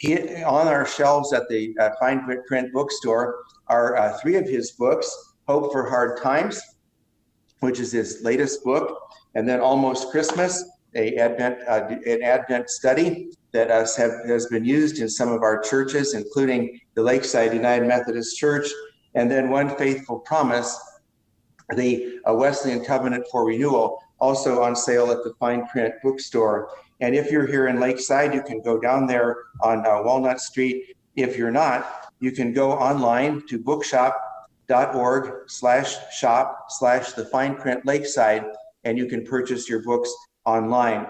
On our shelves at the Fine Print Bookstore are three of his books: Hope for Hard Times, which is his latest book, and then Almost Christmas, an Advent study that has been used in some of our churches, including the Lakeside United Methodist Church, and then One Faithful Promise, the Wesleyan Covenant for Renewal, also on sale at the Fine Print Bookstore. And if you're here in Lakeside, you can go down there on Walnut Street. If you're not, you can go online to bookshop.org/shop/the Fine Print Lakeside, and you can purchase your books online.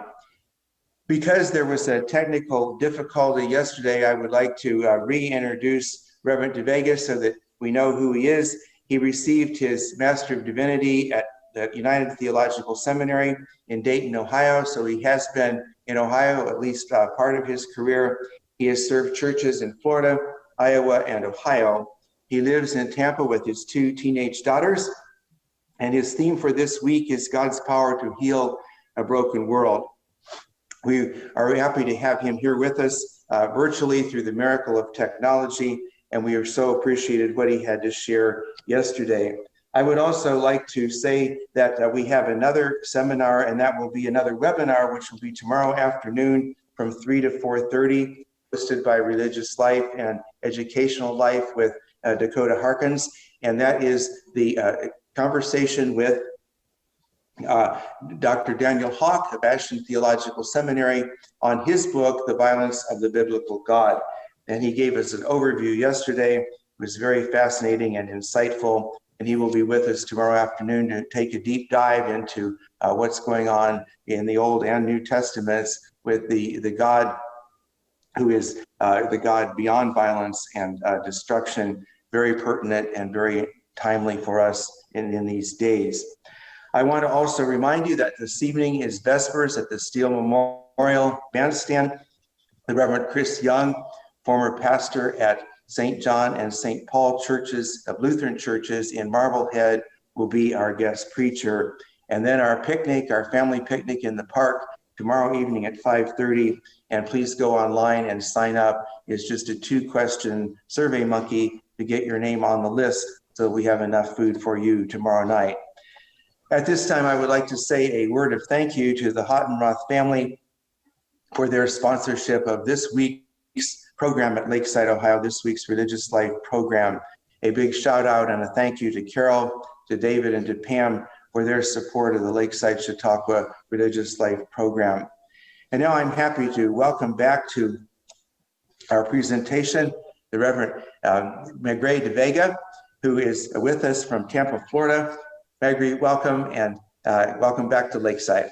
Because there was a technical difficulty yesterday, I would like to reintroduce Reverend deVega so that we know who he is. He received his Master of Divinity at the United Theological Seminary in Dayton, Ohio. So he has been in Ohio at least part of his career. He has served churches in Florida, Iowa, and Ohio. He lives in Tampa with his two teenage daughters. And his theme for this week is God's power to heal a broken world. We are happy to have him here with us virtually through the miracle of technology, and we are so appreciated what he had to share yesterday. I would also like to say that we have another seminar, and that will be another webinar, which will be tomorrow afternoon from 3 to 4:30, hosted by Religious Life and Educational Life with Dakota Harkins, and that is the conversation with Dr. Daniel Hawk of Ashton Theological Seminary on his book, The Violence of the Biblical God. And he gave us an overview yesterday. It was very fascinating and insightful. And he will be with us tomorrow afternoon to take a deep dive into what's going on in the Old and New Testaments with the God who is the God beyond violence and destruction, very pertinent and very timely for us in these days. I want to also remind you that this evening is Vespers at the Steele Memorial Bandstand. The Reverend Chris Young, former pastor at St. John and St. Paul churches of Lutheran churches in Marblehead, will be our guest preacher. And then our picnic, our family picnic in the park tomorrow evening at 5:30. And please go online and sign up. It's just a 2-question survey monkey to get your name on the list so we have enough food for you tomorrow night. At this time, I would like to say a word of thank you to the Hottenroth family for their sponsorship of this week's program at Lakeside, Ohio, this week's Religious Life program. A big shout out and a thank you to Carol, to David, and to Pam for their support of the Lakeside Chautauqua Religious Life program. And now I'm happy to welcome back to our presentation the Reverend Magrey deVega, who is with us from Tampa, Florida. Magrey, welcome, and welcome back to Lakeside.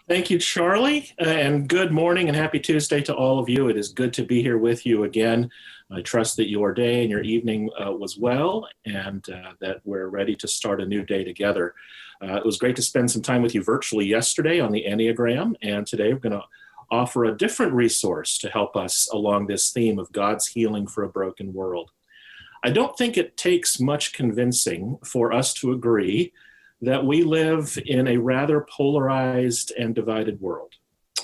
Thank you, Charlie, and good morning and happy Tuesday to all of you. It is good to be here with you again. I trust that your day and your evening was well, and that we're ready to start a new day together. It was great to spend some time with you virtually yesterday on the Enneagram, and today we're going to offer a different resource to help us along this theme of God's healing for a broken world. I don't think it takes much convincing for us to agree that we live in a rather polarized and divided world.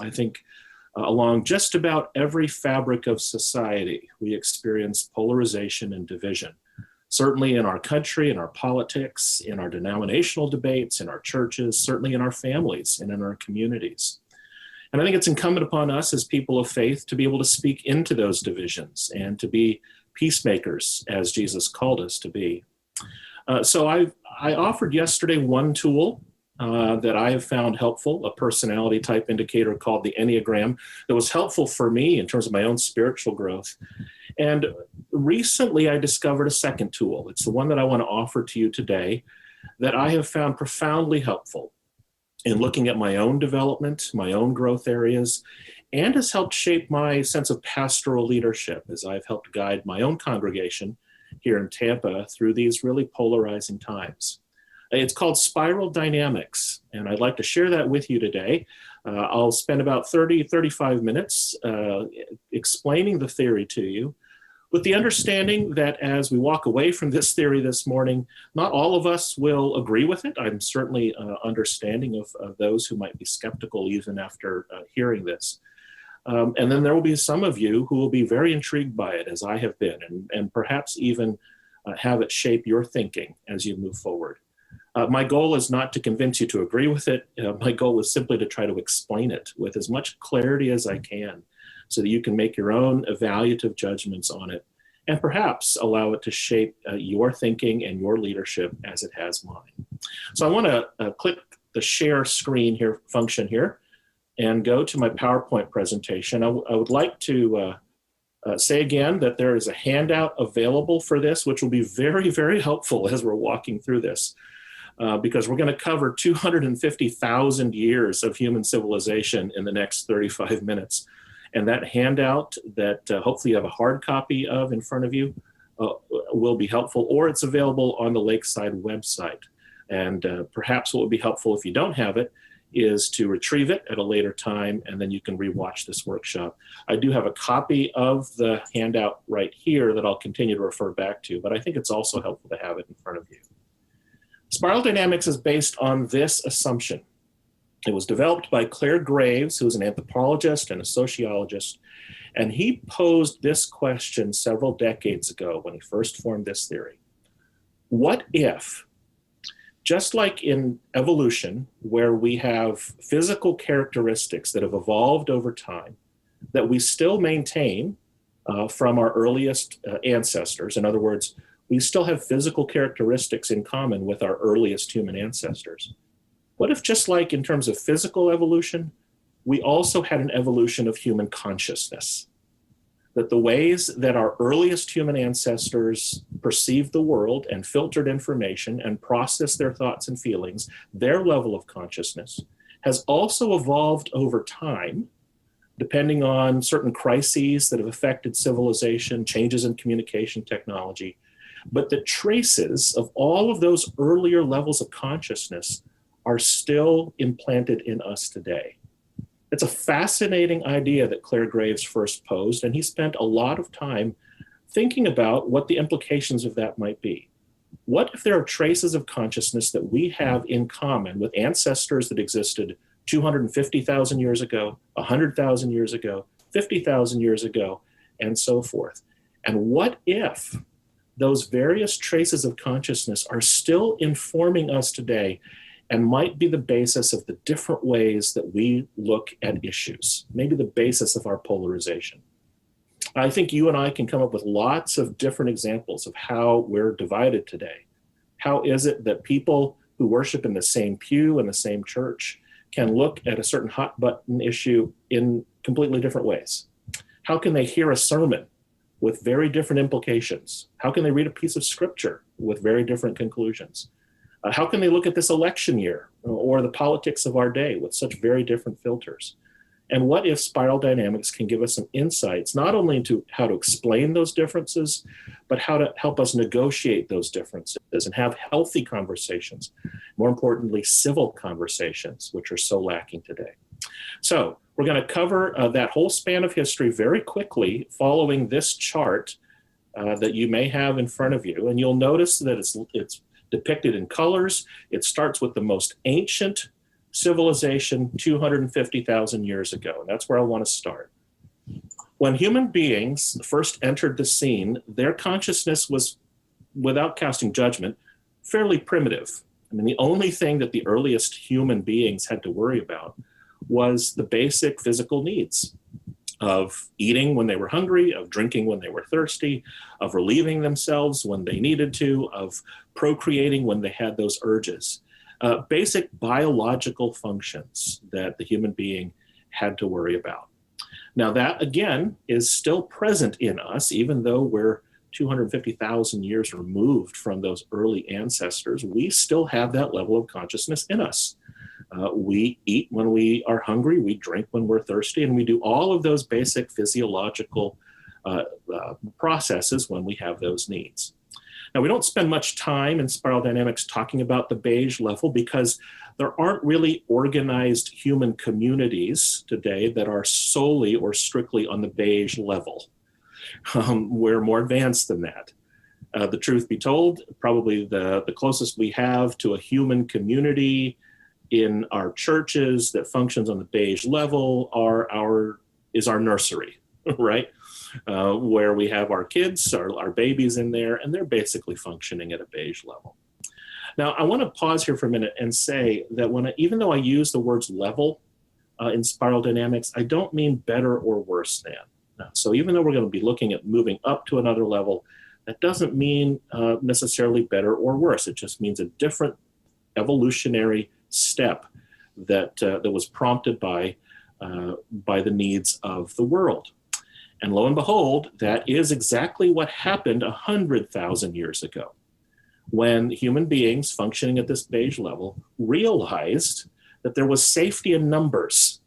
I think along just about every fabric of society, we experience polarization and division. Certainly in our country, in our politics, in our denominational debates, in our churches, certainly in our families and in our communities. And I think it's incumbent upon us as people of faith to be able to speak into those divisions and to be peacemakers, as Jesus called us to be. So I offered yesterday one tool that I have found helpful, a personality type indicator called the Enneagram, that was helpful for me in terms of my own spiritual growth. And recently I discovered a second tool. It's the one that I want to offer to you today that I have found profoundly helpful in looking at my own development, my own growth areas, and has helped shape my sense of pastoral leadership as I've helped guide my own congregation here in Tampa through these really polarizing times. It's called spiral dynamics, and I'd like to share that with you today. I'll spend about 35 minutes explaining the theory to you, with the understanding that as we walk away from this theory this morning, not all of us will agree with it. I'm certainly understanding of those who might be skeptical even after hearing this. And then there will be some of you who will be very intrigued by it, as I have been, and perhaps even have it shape your thinking as you move forward. My goal is not to convince you to agree with it. My goal is simply to try to explain it with as much clarity as I can so that you can make your own evaluative judgments on it and perhaps allow it to shape your thinking and your leadership as it has mine. So I want to click the share screen here function here and go to my PowerPoint presentation. I would like to say again that there is a handout available for this, which will be very, very helpful as we're walking through this. Because we're going to cover 250,000 years of human civilization in the next 35 minutes. And that handout that hopefully you have a hard copy of in front of you will be helpful, or it's available on the Lakeside website. And perhaps what would be helpful if you don't have it is to retrieve it at a later time, and then you can rewatch this workshop. I do have a copy of the handout right here that I'll continue to refer back to, but I think it's also helpful to have it in front of you. Spiral dynamics is based on this assumption. It was developed by Clare Graves, who's an anthropologist and a sociologist, and he posed this question several decades ago when he first formed this theory. What if, just like in evolution, where we have physical characteristics that have evolved over time, that we still maintain from our earliest ancestors, in other words, we still have physical characteristics in common with our earliest human ancestors. What if, just like in terms of physical evolution, we also had an evolution of human consciousness? That the ways that our earliest human ancestors perceived the world and filtered information and processed their thoughts and feelings, their level of consciousness, has also evolved over time, depending on certain crises that have affected civilization, changes in communication technology, but the traces of all of those earlier levels of consciousness are still implanted in us today. It's a fascinating idea that Clare Graves first posed, and he spent a lot of time thinking about what the implications of that might be. What if there are traces of consciousness that we have in common with ancestors that existed 250,000 years ago, 100,000 years ago, 50,000 years ago, and so forth? And what if those various traces of consciousness are still informing us today and might be the basis of the different ways that we look at issues, maybe the basis of our polarization? I think you and I can come up with lots of different examples of how we're divided today. How is it that people who worship in the same pew in the same church can look at a certain hot button issue in completely different ways? How can they hear a sermon with very different implications? How can they read a piece of scripture with very different conclusions? How can they look at this election year or the politics of our day with such very different filters? And what if spiral dynamics can give us some insights, not only into how to explain those differences, but how to help us negotiate those differences and have healthy conversations, more importantly, civil conversations, which are so lacking today. So we're going to cover that whole span of history very quickly following this chart that you may have in front of you. And you'll notice that it's depicted in colors. It starts with the most ancient civilization 250,000 years ago. And that's where I want to start. When human beings first entered the scene, their consciousness was, without casting judgment, fairly primitive. I mean, the only thing that the earliest human beings had to worry about was the basic physical needs of eating when they were hungry, of drinking when they were thirsty, of relieving themselves when they needed to, of procreating when they had those urges. Basic biological functions that the human being had to worry about. Now that, again, is still present in us, even though we're 250,000 years removed from those early ancestors. We still have that level of consciousness in us. We eat when we are hungry, we drink when we're thirsty, and we do all of those basic physiological processes when we have those needs. Now, we don't spend much time in spiral dynamics talking about the beige level because there aren't really organized human communities today that are solely or strictly on the beige level. We're more advanced than that. The truth be told, probably the closest we have to a human community in our churches that functions on the beige level are our is our nursery, right? Where we have our kids, our babies in there, and they're basically functioning at a beige level. Now, I want to pause here for a minute and say that even though I use the words level in spiral dynamics, I don't mean better or worse than. So even though we're going to be looking at moving up to another level, that doesn't mean necessarily better or worse. It just means a different evolutionary step that was prompted by the needs of the world. And lo and behold, that is exactly what happened 100,000 years ago, when human beings functioning at this beige level realized that there was safety in numbers.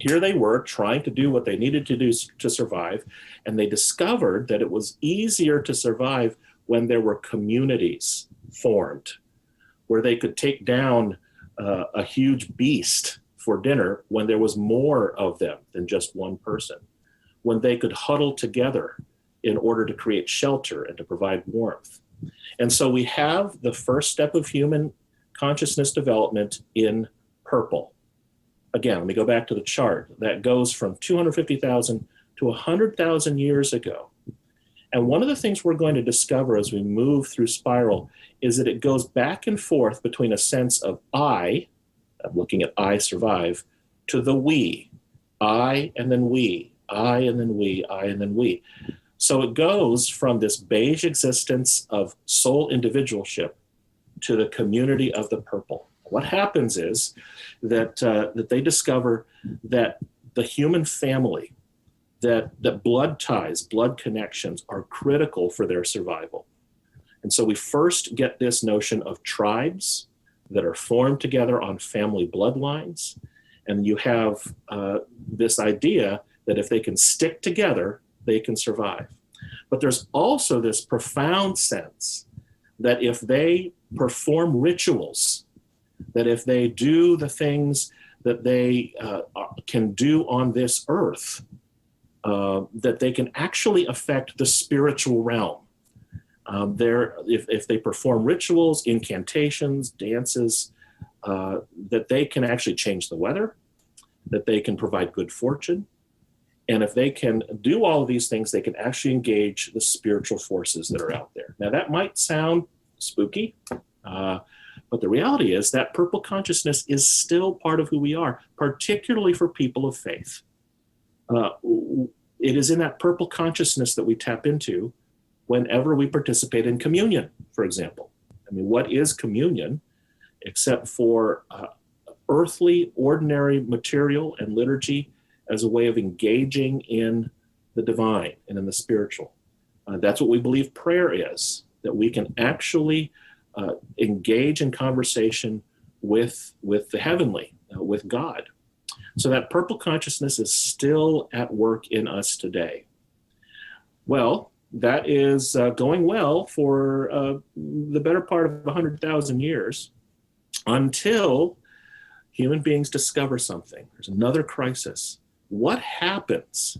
Here they were trying to do what they needed to do to survive, and they discovered that it was easier to survive when there were communities formed, where they could take down a huge beast for dinner when there was more of them than just one person, when they could huddle together in order to create shelter and to provide warmth. And so we have the first step of human consciousness development in purple. Again, let me go back to the chart. That goes from 250,000 to 100,000 years ago. And one of the things we're going to discover as we move through spiral is that it goes back and forth between a sense of I'm looking at I survive, to the we. I and then we, I and then we, I and then we. So it goes from this beige existence of soul individualship to the community of the purple. What happens is that they discover that the human family, that blood ties, blood connections are critical for their survival. And so we first get this notion of tribes that are formed together on family bloodlines. And you have this idea that if they can stick together, they can survive. But there's also this profound sense that if they perform rituals, that if they do the things that they can do on this earth, that they can actually affect the spiritual realm. If they perform rituals, incantations, dances, that they can actually change the weather, that they can provide good fortune. And if they can do all of these things, they can actually engage the spiritual forces that are out there. Now, that might sound spooky, but the reality is that purple consciousness is still part of who we are, particularly for people of faith. It is in that purple consciousness that we tap into whenever we participate in communion, for example. I mean, what is communion except for earthly, ordinary material and liturgy as a way of engaging in the divine and in the spiritual? That's what we believe prayer is, that we can actually engage in conversation with the heavenly, with God. So that purple consciousness is still at work in us today. Well, that is going well for the better part of 100,000 years, until human beings discover something. There's another crisis. What happens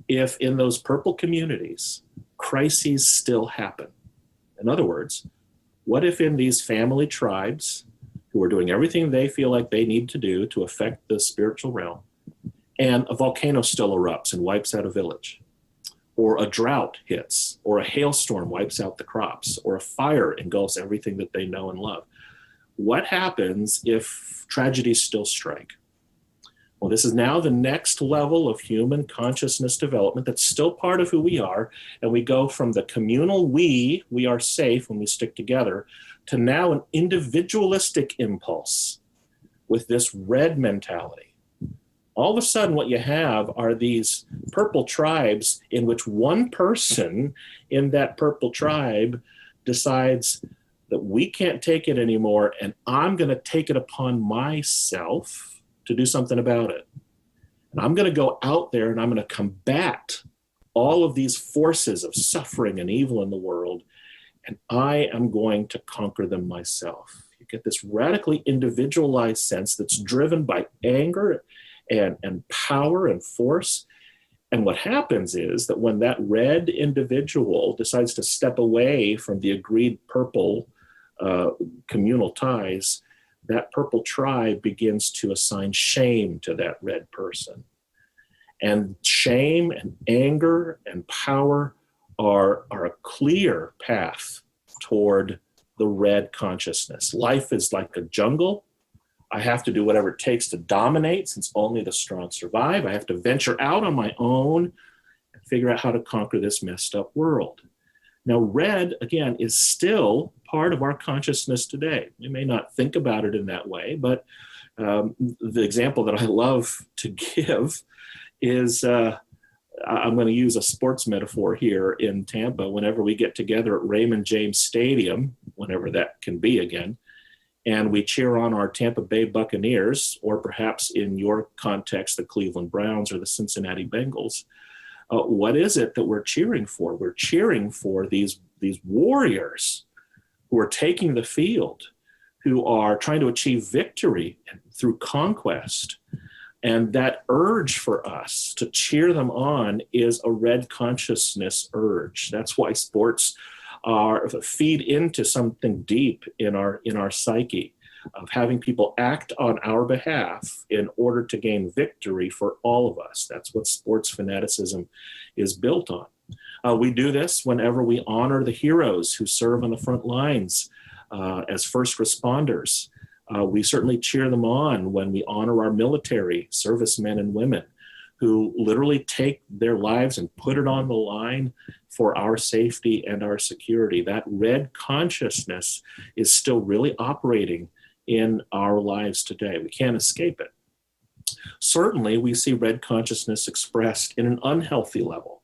if in those purple communities, crises still happen? In other words, what if in these family tribes who are doing everything they feel like they need to do to affect the spiritual realm, and a volcano still erupts and wipes out a village, or a drought hits, or a hailstorm wipes out the crops, or a fire engulfs everything that they know and love? What happens if tragedies still strike? Well, this is now the next level of human consciousness development that's still part of who we are. And we go from the communal we are safe when we stick together, to now an individualistic impulse with this red mentality. All of a sudden, what you have are these purple tribes in which one person in that purple tribe decides that we can't take it anymore, and I'm going to take it upon myself to do something about it. And I'm going to go out there and I'm going to combat all of these forces of suffering and evil in the world, and I am going to conquer them myself. You get this radically individualized sense that's driven by anger and power and force. And what happens is that when that red individual decides to step away from the agreed purple communal ties, that purple tribe begins to assign shame to that red person. And shame and anger and power are a clear path toward the red consciousness. Life is like a jungle. I have to do whatever it takes to dominate, since only the strong survive. I have to venture out on my own and figure out how to conquer this messed up world. Now, red, again, is still part of our consciousness today. We may not think about it in that way, but the example that I love to give is, I'm going to use a sports metaphor here in Tampa. Whenever we get together at Raymond James Stadium, whenever that can be again, and we cheer on our Tampa Bay Buccaneers, or perhaps in your context, the Cleveland Browns or the Cincinnati Bengals, what is it that we're cheering for? We're cheering for these warriors who are taking the field, who are trying to achieve victory through conquest. And that urge for us to cheer them on is a red consciousness urge. That's why sports feed into something deep in our psyche, of having people act on our behalf in order to gain victory for all of us. That's what sports fanaticism is built on. We do this whenever we honor the heroes who serve on the front lines as first responders. We certainly cheer them on when we honor our military servicemen and women who literally take their lives and put it on the line for our safety and our security. That red consciousness is still really operating in our lives today. We can't escape it. Certainly, we see red consciousness expressed in an unhealthy level.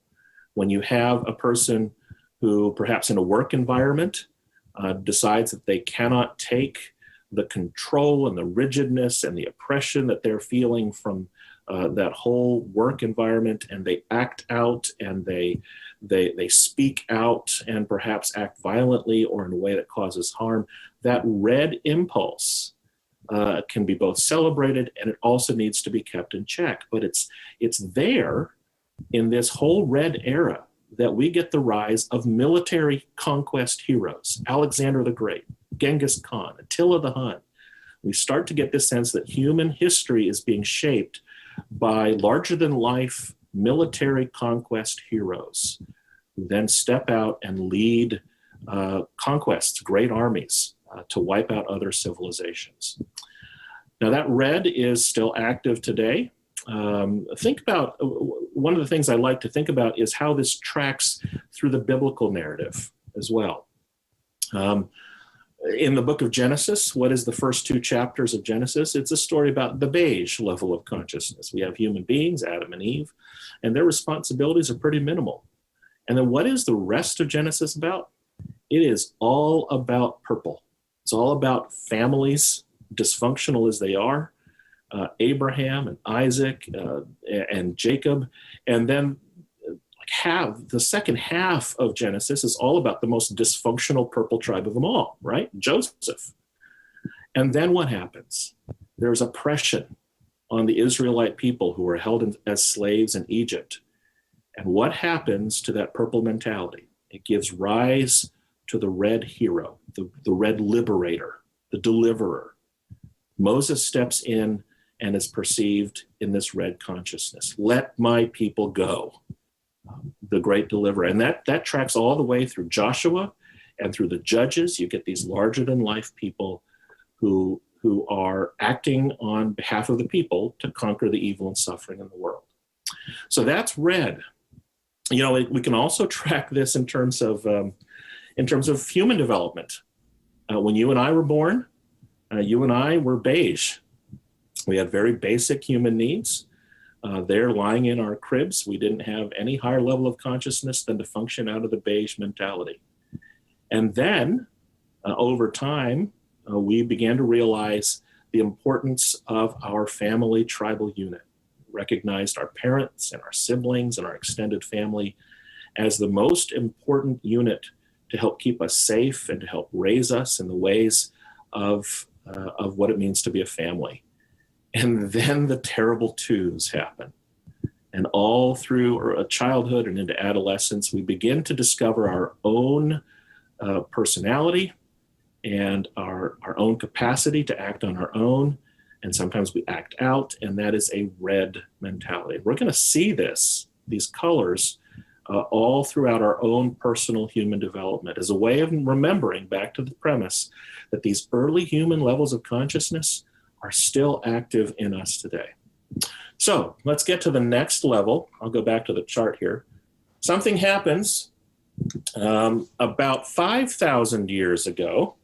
When you have a person who, perhaps in a work environment, decides that they cannot take the control and the rigidness and the oppression that they're feeling from that whole work environment, and they act out and they speak out and perhaps act violently or in a way that causes harm, that red impulse can be both celebrated, and it also needs to be kept in check. But it's there in this whole red era that we get the rise of military conquest heroes: Alexander the Great, Genghis Khan, Attila the Hun. We start to get this sense that human history is being shaped by larger-than-life military conquest heroes who then step out and lead conquests, great armies, to wipe out other civilizations. Now, that red is still active today. Think about, one of the things I like to think about is how this tracks through the biblical narrative as well. In the book of Genesis, what is the first 2 chapters of Genesis? It's a story about the beige level of consciousness. We have human beings, Adam and Eve, and their responsibilities are pretty minimal. And then what is the rest of Genesis about? It is all about purple. It's all about families, dysfunctional as they are, Abraham and Isaac and Jacob. And then the second half of Genesis is all about the most dysfunctional purple tribe of them all, right? Joseph. And then what happens? There's oppression on the Israelite people who are held as slaves in Egypt. And what happens to that purple mentality? It gives rise to the red hero, the red liberator, the deliverer. Moses steps in and is perceived in this red consciousness. Let my people go. The great deliverer. And that tracks all the way through Joshua and through the Judges. You get these larger-than-life people who are acting on behalf of the people to conquer the evil and suffering in the world. So that's red. You know, we can also track this in terms of human development. When you and I were born, you and I were beige. We had very basic human needs. They're lying in our cribs. We didn't have any higher level of consciousness than to function out of the beige mentality. And then over time, we began to realize the importance of our family tribal unit. Recognized our parents and our siblings and our extended family as the most important unit to help keep us safe and to help raise us in the ways of what it means to be a family. And then the terrible twos happen. And all through childhood and into adolescence, we begin to discover our own personality and our own capacity to act on our own. and sometimes we act out, and that is a red mentality. We're going to see these colors, all throughout our own personal human development as a way of remembering, back to the premise, that these early human levels of consciousness are still active in us today. So let's get to the next level. I'll go back to the chart here. Something happens about 5,000 years ago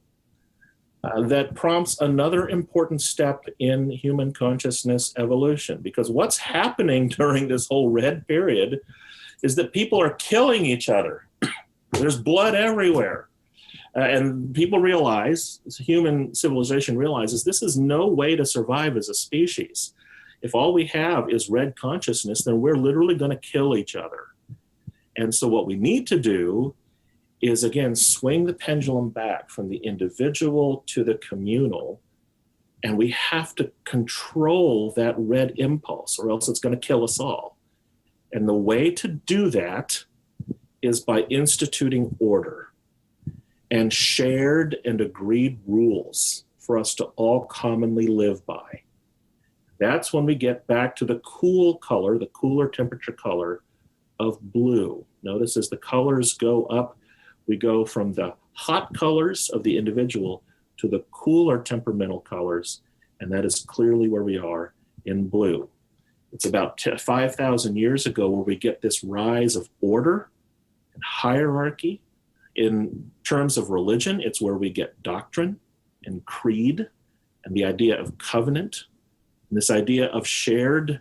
that prompts another important step in human consciousness evolution, because what's happening during this whole red period is that people are killing each other. There's blood everywhere. And people realize, human civilization realizes, this is no way to survive as a species. If all we have is red consciousness, then we're literally going to kill each other. And so what we need to do is, again, swing the pendulum back from the individual to the communal. And we have to control that red impulse, or else it's going to kill us all. And the way to do that is by instituting order and shared and agreed rules for us to all commonly live by. That's when we get back to the cool color, the cooler temperature color of blue. Notice as the colors go up, we go from the hot colors of the individual to the cooler temperamental colors, and that is clearly where we are in blue. It's about 5,000 years ago where we get this rise of order and hierarchy. In terms of religion, it's where we get doctrine and creed and the idea of covenant, and this idea of shared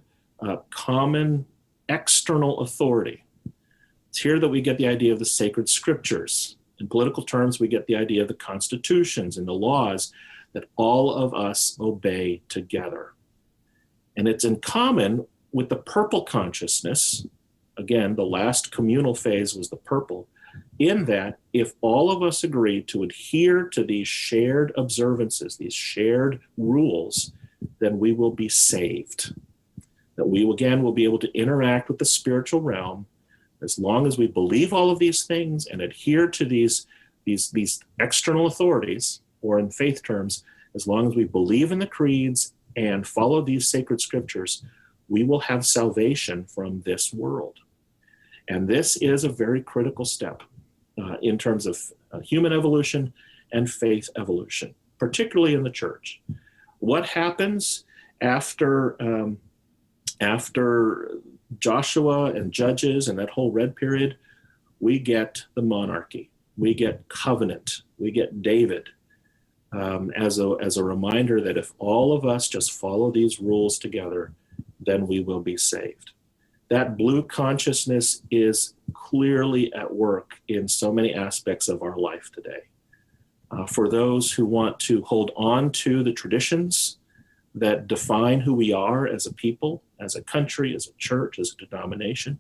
common external authority. It's here that we get the idea of the sacred scriptures. In political terms, we get the idea of the constitutions and the laws that all of us obey together. And it's in common with the purple consciousness. Again, the last communal phase was the purple, in that if all of us agree to adhere to these shared observances, these shared rules, then we will be saved. That we, again, will be able to interact with the spiritual realm as long as we believe all of these things and adhere to these external authorities, or in faith terms, as long as we believe in the creeds and follow these sacred scriptures, we will have salvation from this world. And this is a very critical step in terms of human evolution and faith evolution, particularly in the church. What happens after Joshua and Judges and that whole red period? We get the monarchy, we get covenant, we get David, as a reminder that if all of us just follow these rules together, then we will be saved. That blue consciousness is clearly at work in so many aspects of our life today. For those who want to hold on to the traditions that define who we are as a people, as a country, as a church, as a denomination,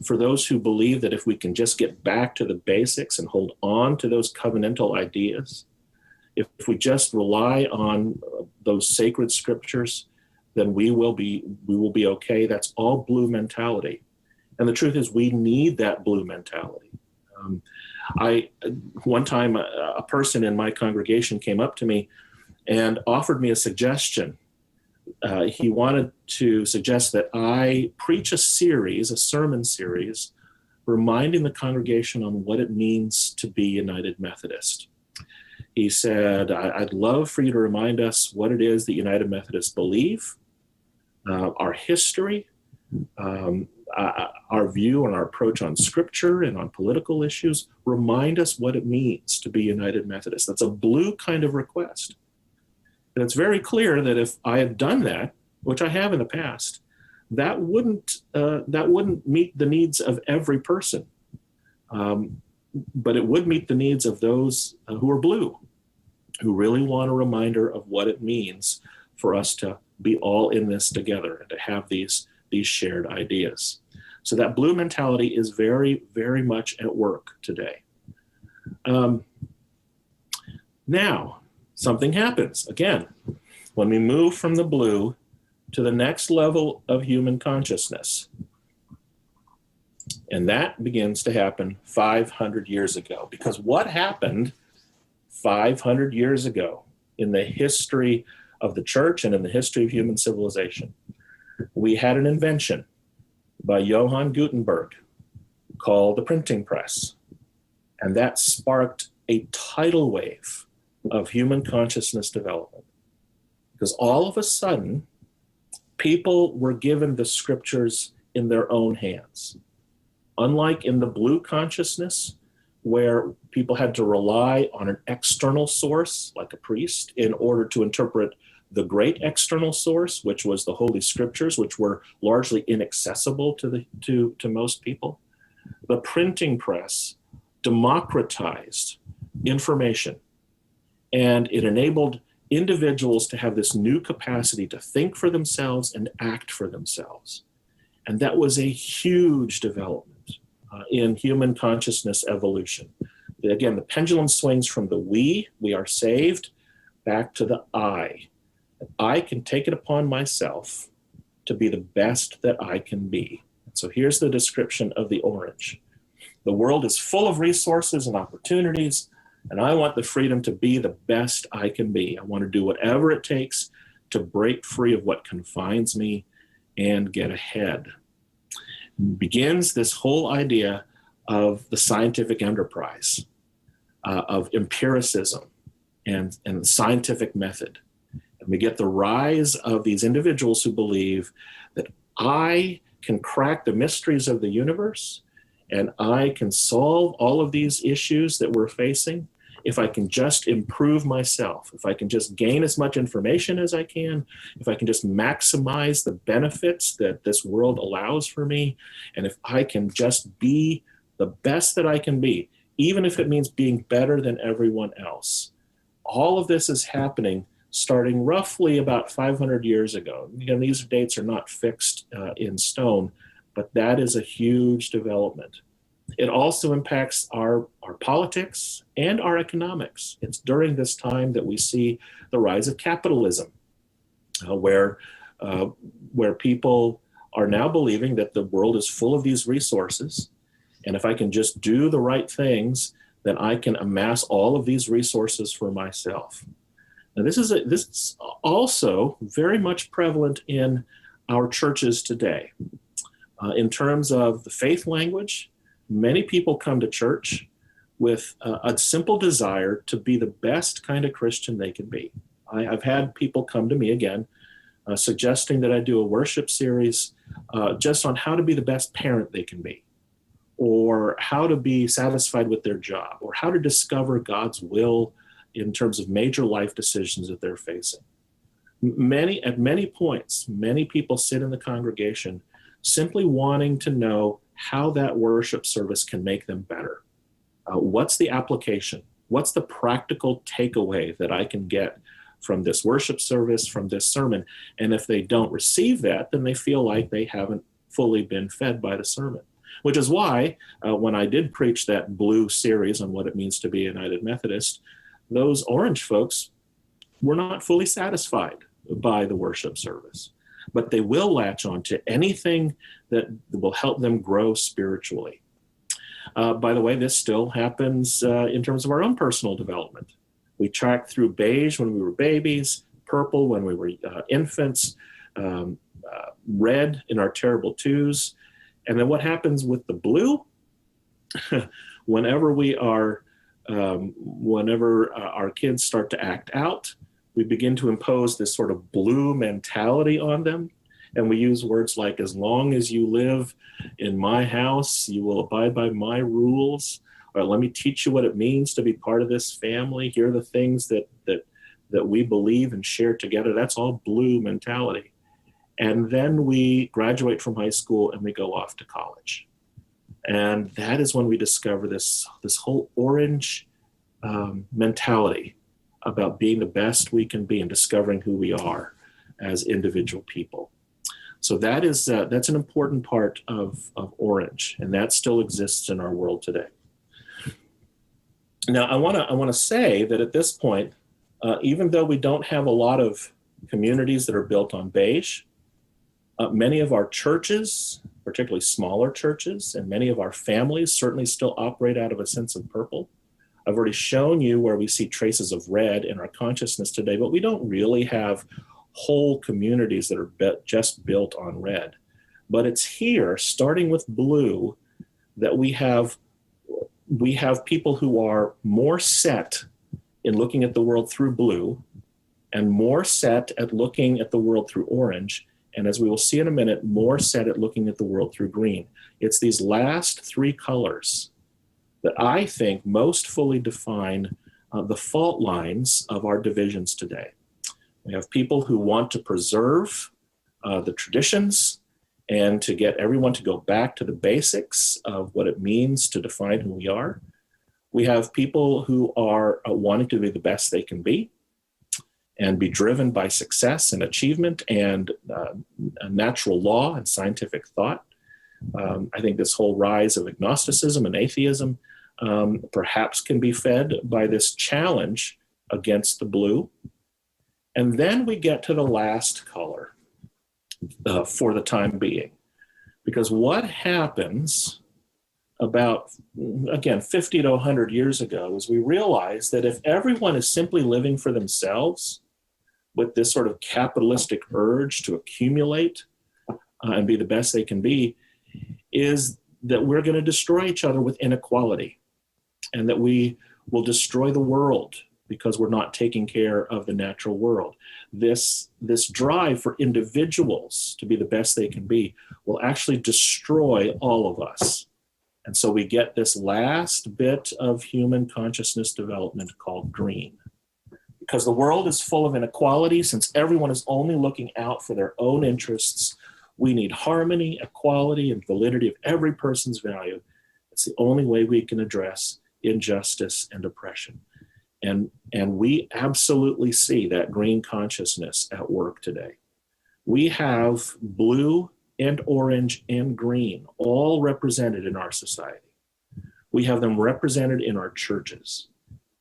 for those who believe that if we can just get back to the basics and hold on to those covenantal ideas, if we just rely on those sacred scriptures, then we will be okay. That's all blue mentality. And the truth is, we need that blue mentality. One time, a person in my congregation came up to me and offered me a suggestion. He wanted to suggest that I preach a sermon series, reminding the congregation on what it means to be United Methodist. He said, I'd love for you to remind us what it is that United Methodists believe, our history, our view and our approach on scripture and on political issues. Remind us what it means to be United Methodist. That's a blue kind of request. And it's very clear that if I had done that, which I have in the past, that wouldn't meet the needs of every person. But it would meet the needs of those who are blue, who really want a reminder of what it means for us to be all in this together and to have these shared ideas. So that blue mentality is very, very much at work today. Now, something happens. Again, when we move from the blue to the next level of human consciousness. And that begins to happen 500 years ago. Because what happened 500 years ago in the history of the church and in the history of human civilization. We had an invention by Johann Gutenberg called the printing press. And that sparked a tidal wave of human consciousness development. Because all of a sudden, people were given the scriptures in their own hands. Unlike in the blue consciousness, where people had to rely on an external source, like a priest, in order to interpret the great external source, which was the Holy Scriptures, which were largely inaccessible to most people. The printing press democratized information, and it enabled individuals to have this new capacity to think for themselves and act for themselves. And that was a huge development in human consciousness evolution. Again, the pendulum swings from the we are saved, back to the I. I can take it upon myself to be the best that I can be. So here's the description of the orange. The world is full of resources and opportunities, and I want the freedom to be the best I can be. I want to do whatever it takes to break free of what confines me and get ahead. Begins this whole idea of the scientific enterprise, of empiricism and the scientific method. And we get the rise of these individuals who believe that I can crack the mysteries of the universe and I can solve all of these issues that we're facing if I can just improve myself, if I can just gain as much information as I can, if I can just maximize the benefits that this world allows for me, and if I can just be the best that I can be, even if it means being better than everyone else. All of this is happening starting roughly about 500 years ago. Again, these dates are not fixed in stone, but that is a huge development. It also impacts our politics and our economics. It's during this time that we see the rise of capitalism, where people are now believing that the world is full of these resources, and if I can just do the right things, then I can amass all of these resources for myself. Now, this is also very much prevalent in our churches today. In terms of the faith language, many people come to church with a simple desire to be the best kind of Christian they can be. I've had people come to me again, suggesting that I do a worship series just on how to be the best parent they can be, or how to be satisfied with their job, or how to discover God's will in terms of major life decisions that they're facing. At many points, many people sit in the congregation simply wanting to know how that worship service can make them better. What's the application? What's the practical takeaway that I can get from this worship service, from this sermon? And if they don't receive that, then they feel like they haven't fully been fed by the sermon. Which is why when I did preach that blue series on what it means to be a United Methodist, those orange folks were not fully satisfied by the worship service. But they will latch on to anything that will help them grow spiritually. By the way, this still happens in terms of our own personal development. We tracked through beige when we were babies, purple when we were infants, red in our terrible twos. And then what happens with the blue? Whenever our kids start to act out, we begin to impose this sort of blue mentality on them. And we use words like, as long as you live in my house, you will abide by my rules. Or let me teach you what it means to be part of this family. Here are the things that we believe and share together. That's all blue mentality. And then we graduate from high school and we go off to college. And that is when we discover this whole orange mentality about being the best we can be and discovering who we are as individual people. So that's an important part of orange, and that still exists in our world today. Now, I want to say that at this point, even though we don't have a lot of communities that are built on beige, many of our churches, particularly smaller churches, and many of our families certainly still operate out of a sense of purple. I've already shown you where we see traces of red in our consciousness today, but we don't really have whole communities that are just built on red. But it's here, starting with blue, that we have people who are more set in looking at the world through blue and more set at looking at the world through orange. And as we will see in a minute, more set at looking at the world through green. It's these last three colors that I think most fully define the fault lines of our divisions today. We have people who want to preserve the traditions and to get everyone to go back to the basics of what it means to define who we are. We have people who are wanting to be the best they can be and be driven by success and achievement and natural law and scientific thought. I think this whole rise of agnosticism and atheism perhaps can be fed by this challenge against the blue. And then we get to the last color for the time being. Because what happens about, again, 50 to 100 years ago is we realize that if everyone is simply living for themselves with this sort of capitalistic urge to accumulate and be the best they can be, is that we're going to destroy each other with inequality and that we will destroy the world because we're not taking care of the natural world. This drive for individuals to be the best they can be will actually destroy all of us. And so we get this last bit of human consciousness development called green. Because the world is full of inequality, since everyone is only looking out for their own interests, we need harmony, equality, and validity of every person's value. It's the only way we can address injustice and oppression. And we absolutely see that green consciousness at work today. We have blue and orange and green all represented in our society. We have them represented in our churches.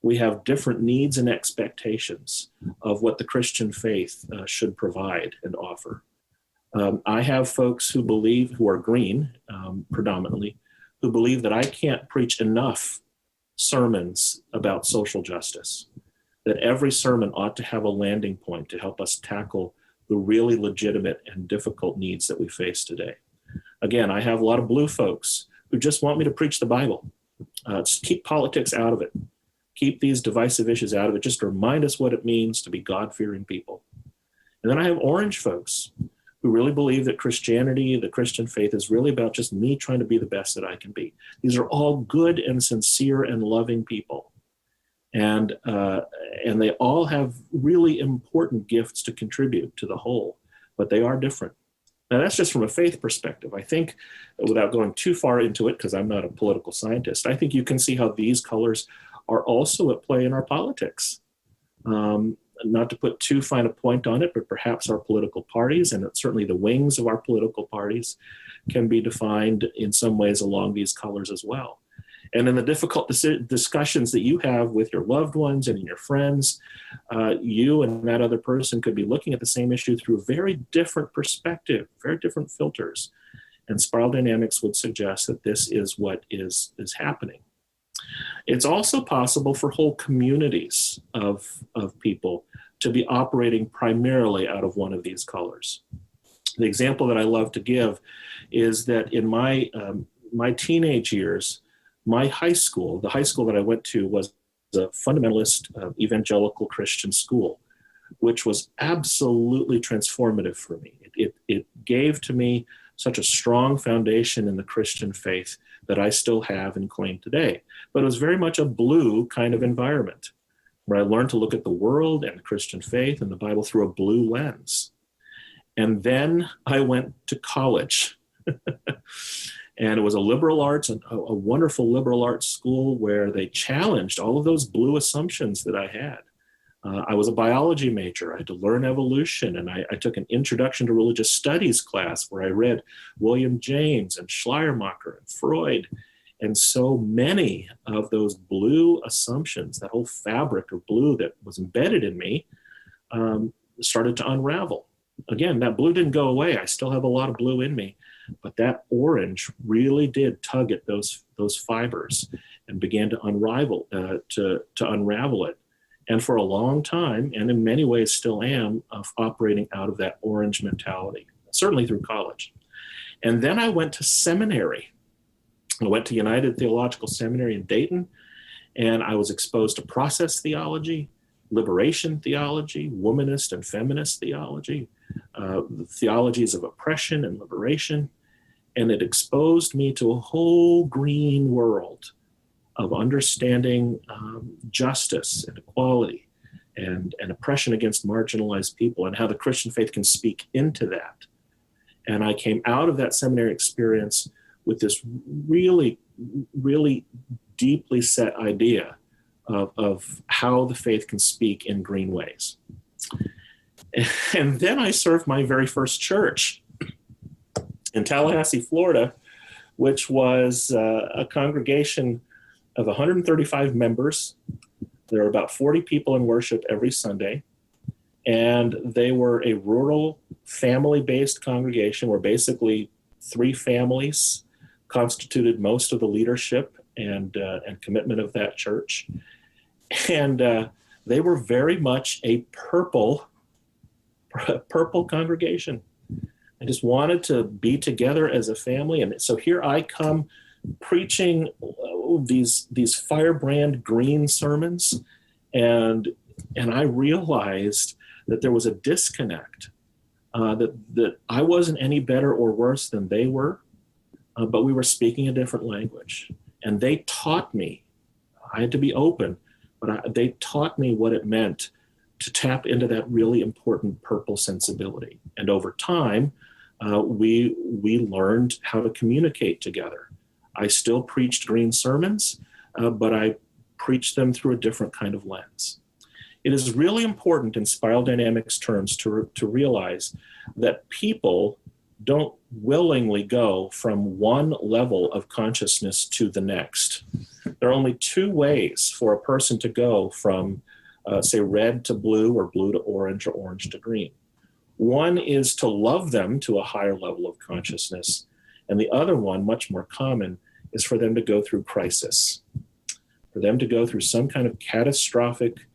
We have different needs and expectations of what the Christian faith should provide and offer. I have folks who are green predominantly, who believe that I can't preach enough sermons about social justice, that every sermon ought to have a landing point to help us tackle the really legitimate and difficult needs that we face today. Again, I have a lot of blue folks who just want me to preach the Bible. Just keep politics out of it. Keep these divisive issues out of it. Just remind us what it means to be God-fearing people. And then I have orange folks who really believe that Christianity, the Christian faith, is really about just me trying to be the best that I can be. These are all good and sincere and loving people. And they all have really important gifts to contribute to the whole, but they are different. Now, that's just from a faith perspective. I think, without going too far into it, because I'm not a political scientist, I think you can see how these colors are also at play in our politics. Not to put too fine a point on it, but perhaps our political parties, and certainly the wings of our political parties, can be defined in some ways along these colors as well. And in the difficult discussions that you have with your loved ones and your friends, you and that other person could be looking at the same issue through a very different perspective, very different filters. And spiral dynamics would suggest that this is what is happening. It's also possible for whole communities of people to be operating primarily out of one of these colors. The example that I love to give is that in my teenage years, my high school, the high school that I went to, was a fundamentalist evangelical Christian school, which was absolutely transformative for me. It gave to me such a strong foundation in the Christian faith that I still have and claim today. But it was very much a blue kind of environment where I learned to look at the world and the Christian faith and the Bible through a blue lens. And then I went to college. And it was a liberal arts, a wonderful liberal arts school where they challenged all of those blue assumptions that I had. I was a biology major. I had to learn evolution, and I took an introduction to religious studies class where I read William James and Schleiermacher and Freud. And so many of those blue assumptions, that whole fabric of blue that was embedded in me, started to unravel. Again, that blue didn't go away. I still have a lot of blue in me, but that orange really did tug at those fibers. and began to unravel it. And for a long time, and in many ways still am, of operating out of that orange mentality, certainly through college. And then I went to seminary. I went to United Theological Seminary in Dayton, and I was exposed to process theology, liberation theology, womanist and feminist theology, the theologies of oppression and liberation. And it exposed me to a whole green world of understanding justice and equality and oppression against marginalized people, and how the Christian faith can speak into that. And I came out of that seminary experience with this really, really deeply set idea of how the faith can speak in green ways. And then I served my very first church in Tallahassee, Florida, which was a congregation of 135 members. There were about 40 people in worship every Sunday. And they were a rural, family-based congregation where basically 3 families constituted most of the leadership and commitment of that church. And they were very much a purple congregation. I just wanted to be together as a family. And so here I come preaching these firebrand green sermons. And I realized that there was a disconnect, that I wasn't any better or worse than they were, but we were speaking a different language. And they taught me, I had to be open, but they taught me what it meant to tap into that really important purple sensibility. And over time, we learned how to communicate together. I still preached green sermons, but I preached them through a different kind of lens. It is really important in spiral dynamics terms to realize that people don't willingly go from one level of consciousness to the next. There are only 2 ways for a person to go from, say, red to blue, or blue to orange, or orange to green. One is to love them to a higher level of consciousness, and the other one, much more common, is for them to go through crisis, for them to go through some kind of catastrophic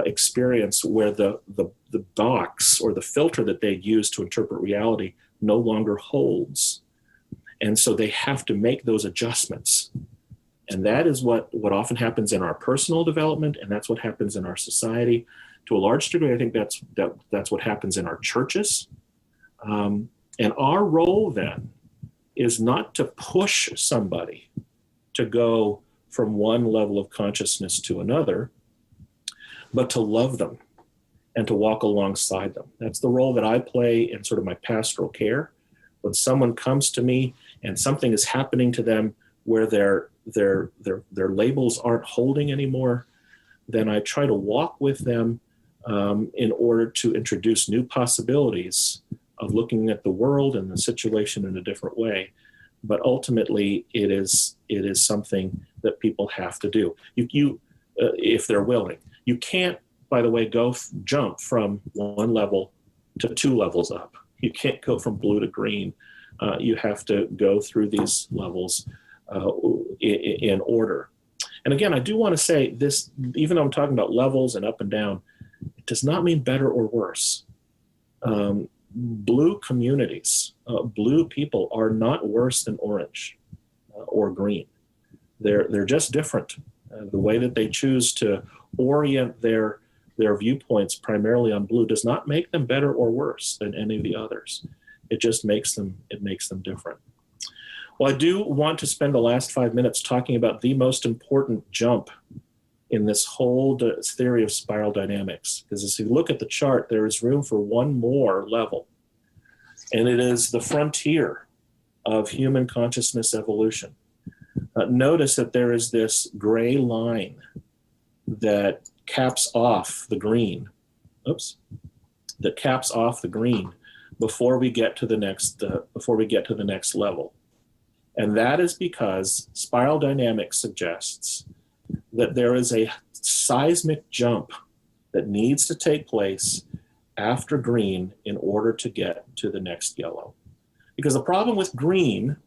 experience where the box or the filter that they use to interpret reality no longer holds. And so they have to make those adjustments. And that is what often happens in our personal development, and that's what happens in our society. To a large degree, I think that's what happens in our churches. And our role then is not to push somebody to go from one level of consciousness to another, but to love them and to walk alongside them. That's the role that I play in sort of my pastoral care. When someone comes to me and something is happening to them where their labels aren't holding anymore, then I try to walk with them in order to introduce new possibilities of looking at the world and the situation in a different way. But ultimately, it is something that people have to do. You if they're willing. You can't, by the way, jump from one level to 2 levels up. You can't go from blue to green. You have to go through these levels in order. And again, I do want to say this, even though I'm talking about levels and up and down, it does not mean better or worse. Blue communities, blue people are not worse than orange or green. They're just different. The way that they choose to orient their viewpoints primarily on blue does not make them better or worse than any of the others. It just makes them different. Well, I do want to spend the last 5 minutes talking about the most important jump in this whole theory of spiral dynamics, because as you look at the chart, there is room for one more level, and it is the frontier of human consciousness evolution. Notice that there is this gray line that caps off the green. That caps off the green before we get to the next level. And that is because spiral dynamics suggests that there is a seismic jump that needs to take place after green in order to get to the next yellow. Because the problem with green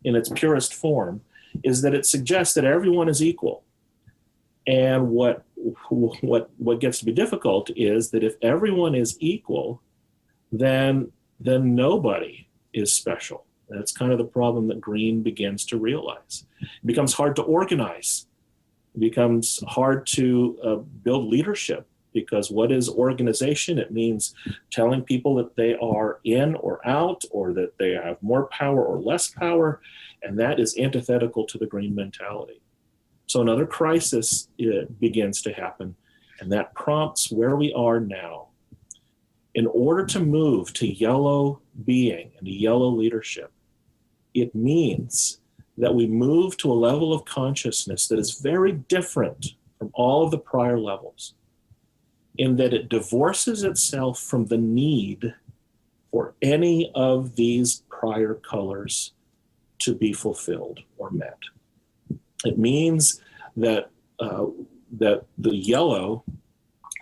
in its purest form is that it suggests that everyone is equal. And what gets to be difficult is that if everyone is equal, then nobody is special. That's kind of the problem that green begins to realize. It becomes hard to organize. It becomes hard to build leadership, because what is organization? It means telling people that they are in or out, or that they have more power or less power, and that is antithetical to the green mentality. So another crisis begins to happen, and that prompts where we are now. In order to move to yellow being and to yellow leadership, it means that we move to a level of consciousness that is very different from all of the prior levels, in that it divorces itself from the need for any of these prior colors to be fulfilled or met. It means that that the yellow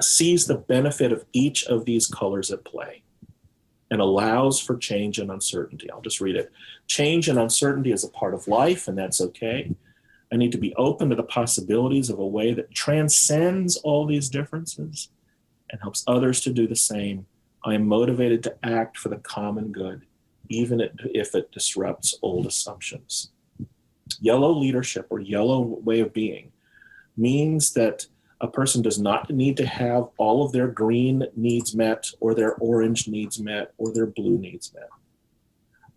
sees the benefit of each of these colors at play and allows for change and uncertainty. I'll just read it. Change and uncertainty is a part of life, and that's okay. I need to be open to the possibilities of a way that transcends all these differences and helps others to do the same. I am motivated to act for the common good, even if it disrupts old assumptions. Yellow leadership, or yellow way of being, means that a person does not need to have all of their green needs met, or their orange needs met, or their blue needs met.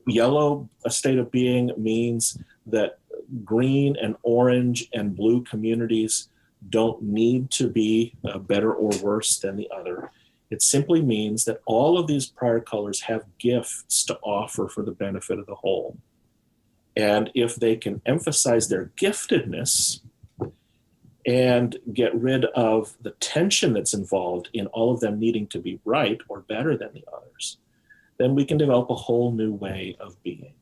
Yellow, a state of being, means that green and orange and blue communities don't need to be better or worse than the other. It simply means that all of these prior colors have gifts to offer for the benefit of the whole. And if they can emphasize their giftedness and get rid of the tension that's involved in all of them needing to be right or better than the others, then we can develop a whole new way of being.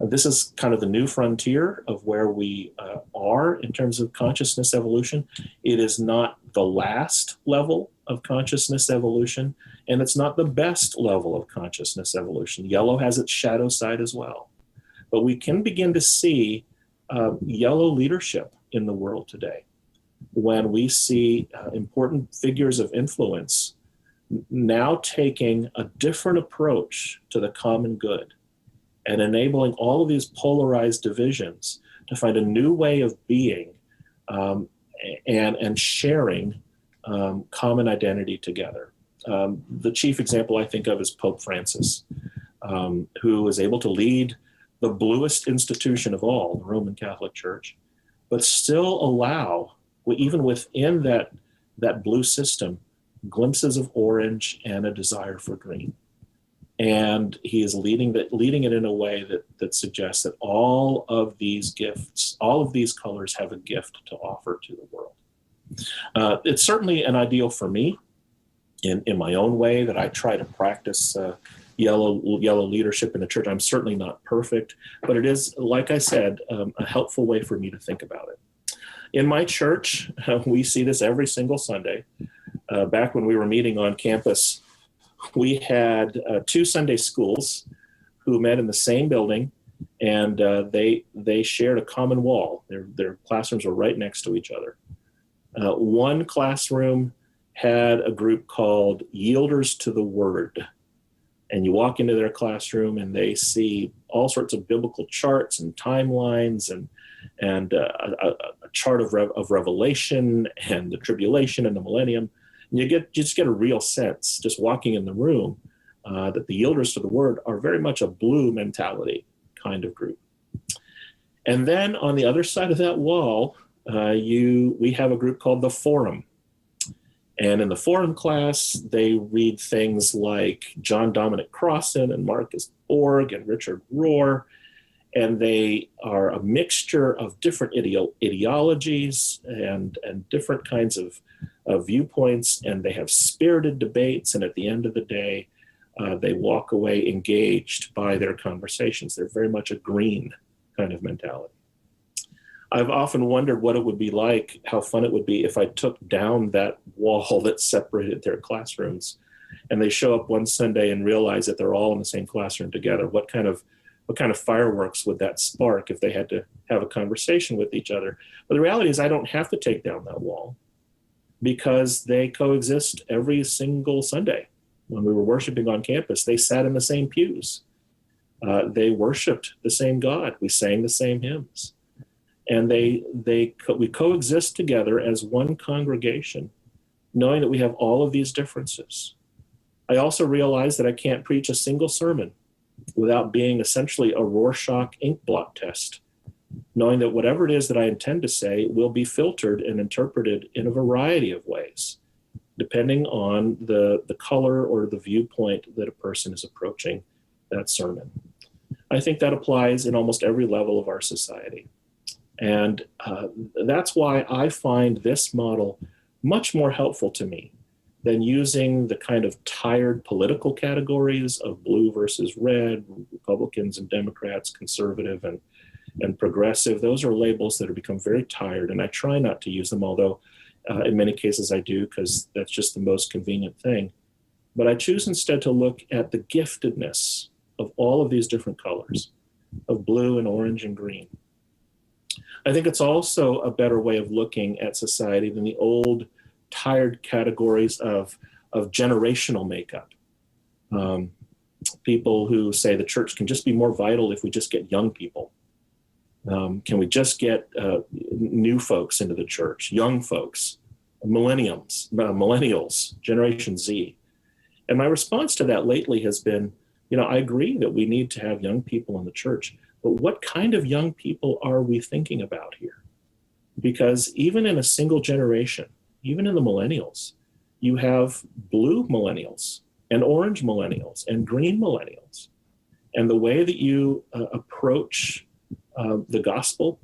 This is kind of the new frontier of where we are in terms of consciousness evolution. It is not the last level of consciousness evolution, and it's not the best level of consciousness evolution. Yellow has its shadow side as well. But we can begin to see yellow leadership in the world today when we see important figures of influence now taking a different approach to the common good and enabling all of these polarized divisions to find a new way of being and sharing common identity together. The chief example I think of is Pope Francis, who was able to lead the bluest institution of all, the Roman Catholic Church, but still allow, even within that blue system, glimpses of orange and a desire for green. And he is leading it in a way that suggests that all of these gifts, all of these colors have a gift to offer to the world. It's certainly an ideal for me in my own way that I try to practice yellow leadership in the church. I'm certainly not perfect, but it is, like I said, a helpful way for me to think about it. In my church, we see this every single Sunday. Back when we were meeting on campus, we had two Sunday schools who met in the same building, and they shared a common wall. Their classrooms were right next to each other. One classroom had a group called Yielders to the Word. And you walk into their classroom and they see all sorts of biblical charts and timelines and a chart of Revelation and the tribulation and the millennium. And you just get a real sense, just walking in the room, that the Yielders to the Word are very much a blue mentality kind of group. And then on the other side of that wall, we have a group called the Forum. And in the Forum class, they read things like John Dominic Crossan and Marcus Borg and Richard Rohr. And they are a mixture of different ideologies and different kinds of viewpoints. And they have spirited debates. And at the end of the day, they walk away engaged by their conversations. They're very much a green kind of mentality. I've often wondered what it would be like, how fun it would be if I took down that wall that separated their classrooms and they show up one Sunday and realize that they're all in the same classroom together. What kind of what kind of fireworks would that spark if they had to have a conversation with each other? But the reality is I don't have to take down that wall because they coexist every single Sunday. When we were worshiping on campus, they sat in the same pews. They worshiped the same God. We sang the same hymns. And we coexist together as one congregation, knowing that we have all of these differences. I also realize that I can't preach a single sermon without being essentially a Rorschach ink blot test, knowing that whatever it is that I intend to say will be filtered and interpreted in a variety of ways, depending on the color or the viewpoint that a person is approaching that sermon. I think that applies in almost every level of our society. And that's why I find this model much more helpful to me than using the kind of tired political categories of blue versus red, Republicans and Democrats, conservative and progressive. Those are labels that have become very tired, and I try not to use them, although in many cases I do, because that's just the most convenient thing. But I choose instead to look at the giftedness of all of these different colors, of blue and orange and green. I think it's also a better way of looking at society than the old tired categories of generational makeup. People who say the church can just be more vital if we just get young people. Can we just get new folks into the church, young folks, millennials, Generation Z? And my response to that lately has been, I agree that we need to have young people in the church, but what kind of young people are we thinking about here? Because even in a single generation, even in the millennials, you have blue millennials and orange millennials and green millennials. And the way that you approach the gospel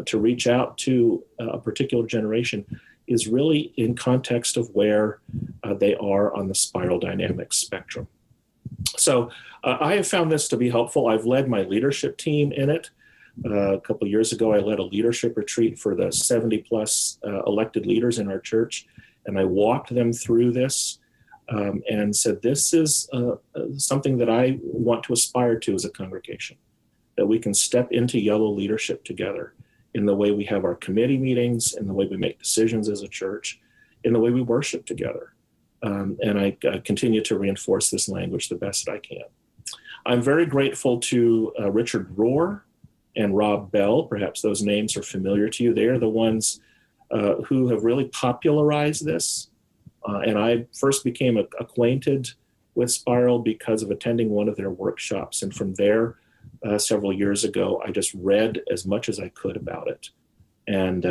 to reach out to a particular generation is really in context of where they are on the spiral dynamics spectrum. So I have found this to be helpful. I've led my leadership team in it. A couple of years ago, I led a leadership retreat for the 70 plus elected leaders in our church. And I walked them through this and said, this is something that I want to aspire to as a congregation, that we can step into yellow leadership together in the way we have our committee meetings, in the way we make decisions as a church, in the way we worship together. And I continue to reinforce this language the best that I can. I'm very grateful to Richard Rohr and Rob Bell. Perhaps those names are familiar to you. They are the ones who have really popularized this. And I first became acquainted with Spiral because of attending one of their workshops. And from there, several years ago, I just read as much as I could about it. And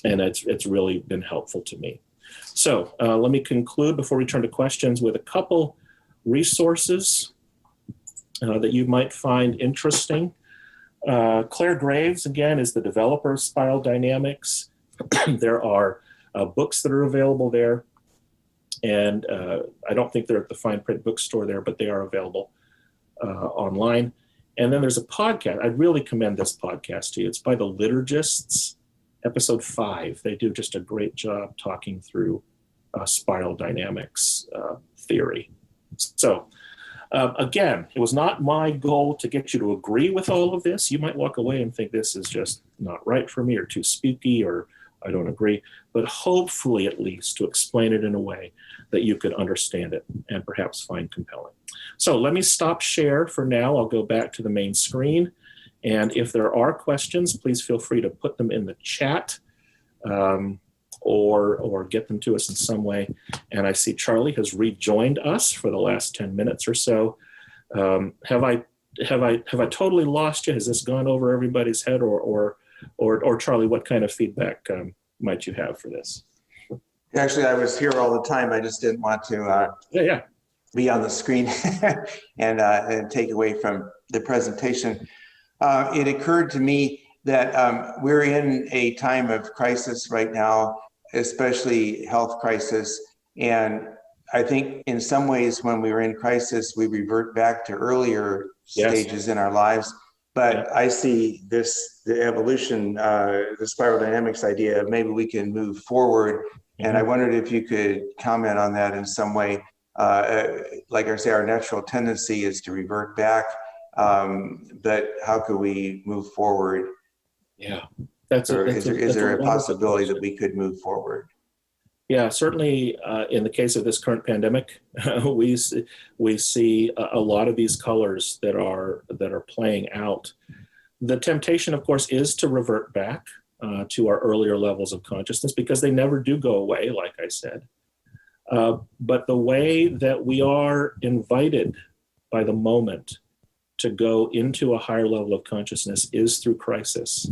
it's really been helpful to me. So let me conclude before we turn to questions with a couple resources that you might find interesting. Claire Graves, again, is the developer of Spiral Dynamics. There are books that are available there. And I don't think they're at the fine print bookstore there, but they are available online. And then there's a podcast. I'd really commend this podcast to you. It's by the Liturgists, episode 5. They do just a great job talking through spiral dynamics theory. So again, it was not my goal to get you to agree with all of this. You might walk away and think this is just not right for me or too spooky or I don't agree, but hopefully at least to explain it in a way that you could understand it and perhaps find compelling. So let me stop share for now. I'll go back to the main screen. And if there are questions, please feel free to put them in the chat or get them to us in some way. And I see Charlie has rejoined us for the last 10 minutes or so. Have I totally lost you? Has this gone over everybody's head or Charlie, what kind of feedback might you have for this? Actually, I was here all the time. I just didn't want to be on the screen and take away from the presentation. It occurred to me that we're in a time of crisis right now, especially health crisis. And I think in some ways when we were in crisis, we revert back to earlier stages in our lives. But I see the evolution, the spiral dynamics idea, maybe we can move forward. And I wondered if you could comment on that in some way. Like I say, our natural tendency is to revert back But how could we move forward? Yeah, Is there a possibility that we could move forward? Yeah, certainly in the case of this current pandemic, we see a lot of these colors that are playing out. The temptation, of course, is to revert back to our earlier levels of consciousness, because they never do go away, like I said. But the way that we are invited by the moment to go into a higher level of consciousness is through crisis.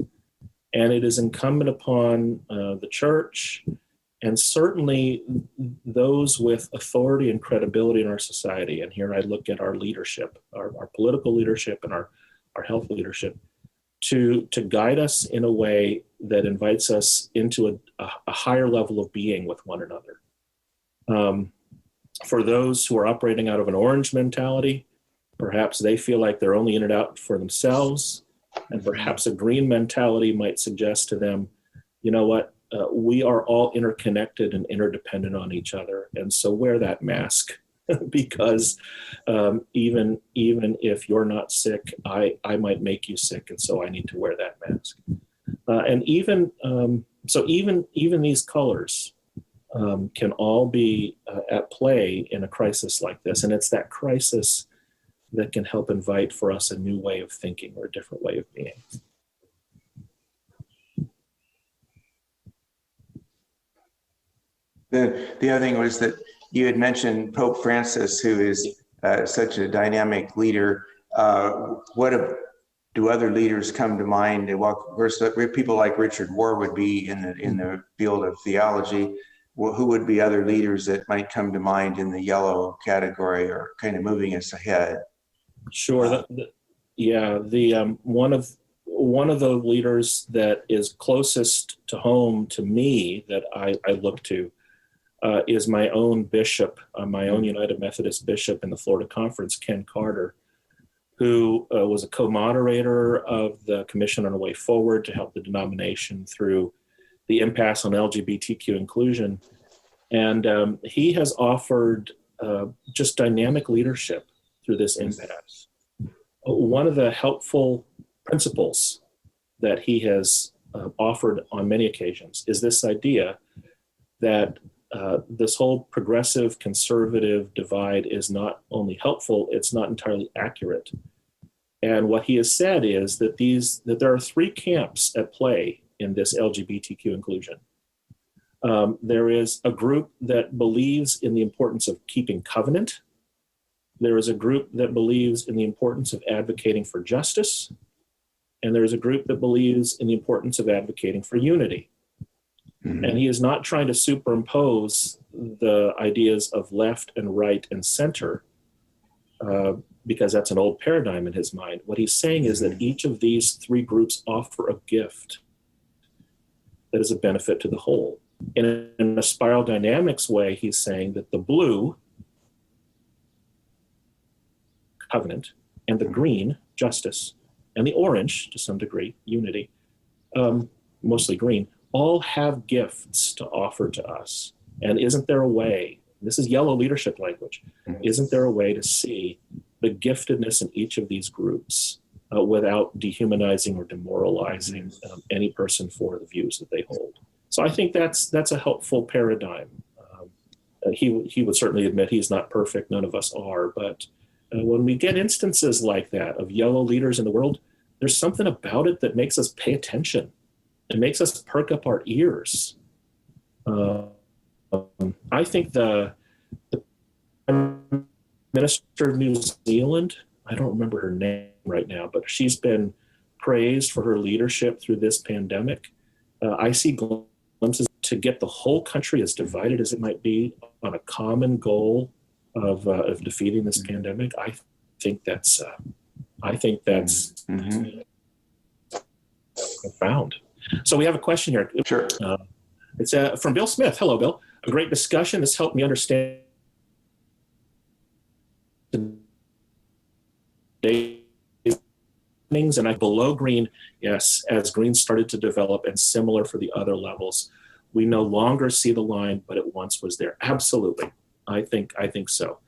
And it is incumbent upon the church, and certainly those with authority and credibility in our society. And here I look at our leadership, our political leadership and our health leadership, to guide us in a way that invites us into a higher level of being with one another. For those who are operating out of an orange mentality, perhaps they feel like they're only in it out for themselves. And perhaps a green mentality might suggest to them, you know what, we are all interconnected and interdependent on each other. And so wear that mask because even if you're not sick, I might make you sick. And so I need to wear that mask. And even these colors can all be at play in a crisis like this. And it's that crisis that can help invite for us a new way of thinking or a different way of being. The other thing was that you had mentioned Pope Francis, who is such a dynamic leader. Do other leaders come to mind? People like Richard Rohr would be in the field of theology. Well, who would be other leaders that might come to mind in the yellow category or kind of moving us ahead? Sure. One of the leaders that is closest to home to me that I look to is my own bishop, my own United Methodist bishop in the Florida Conference, Ken Carter, who was a co-moderator of the Commission on a Way Forward to help the denomination through the impasse on LGBTQ inclusion. And he has offered just dynamic leadership through this impasse. One of the helpful principles that he has offered on many occasions is this idea that this whole progressive conservative divide is not only helpful, it's not entirely accurate. And what he has said is that there are three camps at play in this LGBTQ inclusion. There is a group that believes in the importance of keeping covenant. There is a group that believes in the importance of advocating for justice. And there is a group that believes in the importance of advocating for unity. Mm-hmm. And he is not trying to superimpose the ideas of left and right and center because that's an old paradigm in his mind. What he's saying is that each of these three groups offer a gift that is a benefit to the whole. In a spiral dynamics way, he's saying that the blue, covenant, and the green, justice, and the orange, to some degree, unity, mostly green, all have gifts to offer to us. And isn't there a way, this is yellow leadership language, isn't there a way to see the giftedness in each of these groups without dehumanizing or demoralizing any person for the views that they hold? So I think that's a helpful paradigm. He would certainly admit he's not perfect, none of us are, but when we get instances like that of yellow leaders in the world, there's something about it that makes us pay attention. It makes us perk up our ears. I think the Prime Minister of New Zealand, I don't remember her name right now, but she's been praised for her leadership through this pandemic. I see glimpses to get the whole country as divided as it might be on a common goal of defeating this pandemic. I think that's profound. So we have a question here. Sure. It's from Bill Smith. Hello, Bill. A great discussion. This helped me understand things. And below green, yes, as green started to develop, and similar for the other levels, we no longer see the line, but it once was there. Absolutely. I think so.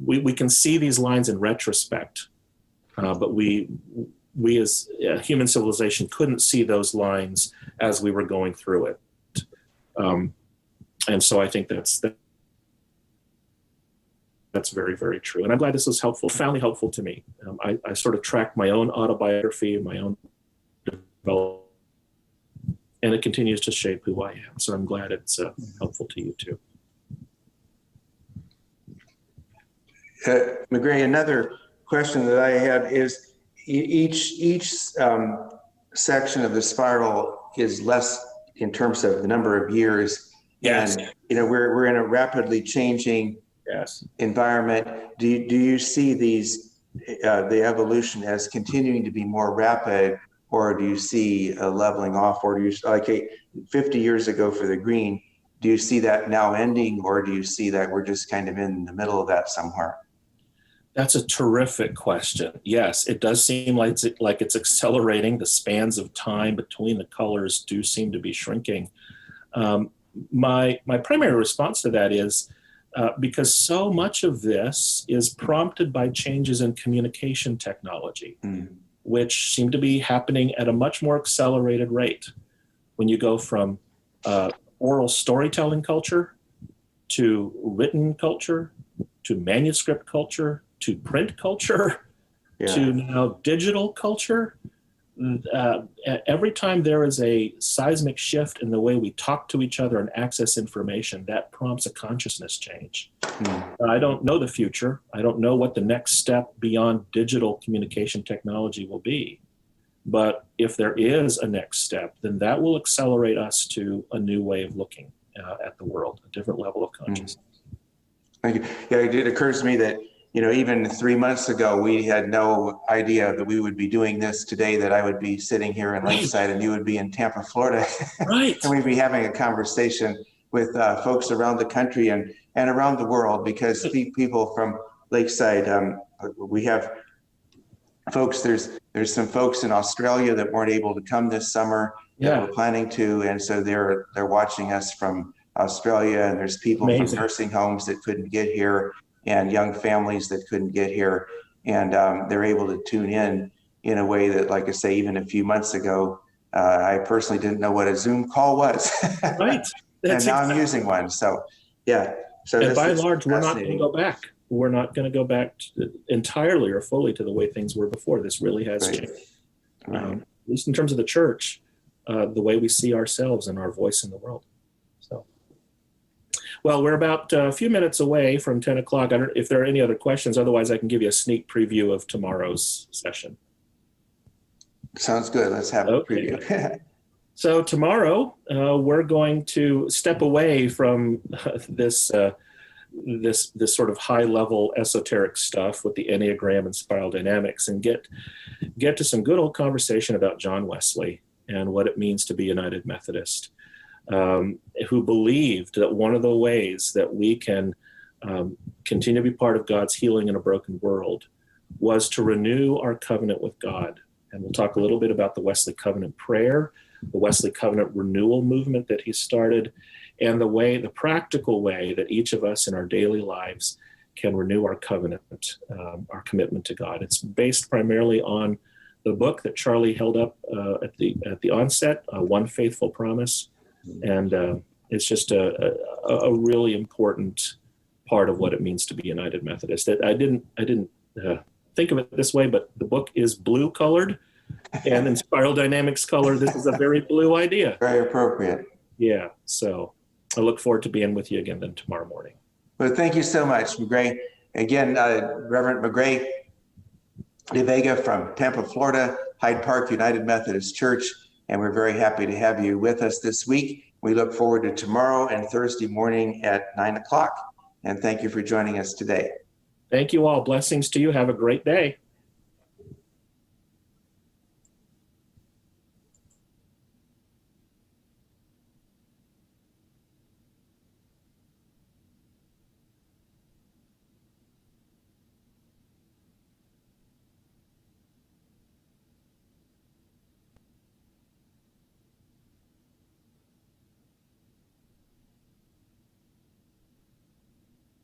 We can see these lines in retrospect. But we as human civilization couldn't see those lines as we were going through it. And so I think that's very, very true. And I'm glad this was helpful, profoundly helpful to me. I sort of tracked my own autobiography and my own development, and it continues to shape who I am. So I'm glad it's helpful to you too. Magrey, another question that I had is each section of the spiral is less in terms of the number of years. Yes. And we're in a rapidly changing environment. Do you see the evolution as continuing to be more rapid, or do you see a leveling off, or do you, like 50 years ago for the green, do you see that now ending, or do you see that we're just kind of in the middle of that somewhere? That's a terrific question. Yes, it does seem like it's accelerating. The spans of time between the colors do seem to be shrinking. My primary response to that is because so much of this is prompted by changes in communication technology, which seem to be happening at a much more accelerated rate. When you go from oral storytelling culture to written culture to manuscript culture to print culture to now digital culture, every time there is a seismic shift in the way we talk to each other and access information, that prompts a consciousness change. I don't know the future. I don't know what the next step beyond digital communication technology will be. But if there is a next step, then that will accelerate us to a new way of looking at the world, a different level of consciousness. Thank you. Yeah, it occurs to me that even 3 months ago, we had no idea that we would be doing this today, that I would be sitting here in Lakeside and you would be in Tampa, Florida. Right. And we'd be having a conversation with folks around the country and around the world, because people from Lakeside, we have folks, there's some folks in Australia that weren't able to come this summer that were planning to. And so they're watching us from Australia, and there's people from nursing homes that couldn't get here, and young families that couldn't get here, and they're able to tune in a way that, like I say, even a few months ago, I personally didn't know what a Zoom call was. Right. And now I'm using one. So, yeah. So and by and large, we're not going to go back. We're not going to go back entirely or fully to the way things were before. This really has changed. At least in terms of the church, the way we see ourselves and our voice in the world. So. Well, we're about a few minutes away from 10 o'clock. I don't know if there are any other questions. Otherwise, I can give you a sneak preview of tomorrow's session. Sounds good. Let's have a preview. So tomorrow, we're going to step away from this sort of high-level esoteric stuff with the Enneagram and spiral dynamics, and get to some good old conversation about John Wesley and what it means to be United Methodist. Who believed that one of the ways that we can continue to be part of God's healing in a broken world was to renew our covenant with God. And we'll talk a little bit about the Wesley Covenant prayer, the Wesley Covenant renewal movement that he started, and the practical way that each of us in our daily lives can renew our covenant, our commitment to God. It's based primarily on the book that Charlie held up at the onset, One Faithful Promise. And it's just a really important part of what it means to be United Methodist. I didn't think of it this way, but the book is blue colored, and in spiral dynamics color, this is a very blue idea. Very appropriate. Yeah. So I look forward to being with you again then tomorrow morning. Well, thank you so much, Magrey. Again, Reverend Magrey deVega from Tampa, Florida, Hyde Park United Methodist Church. And we're very happy to have you with us this week. We look forward to tomorrow and Thursday morning at 9 o'clock. And thank you for joining us today. Thank you all. Blessings to you. Have a great day.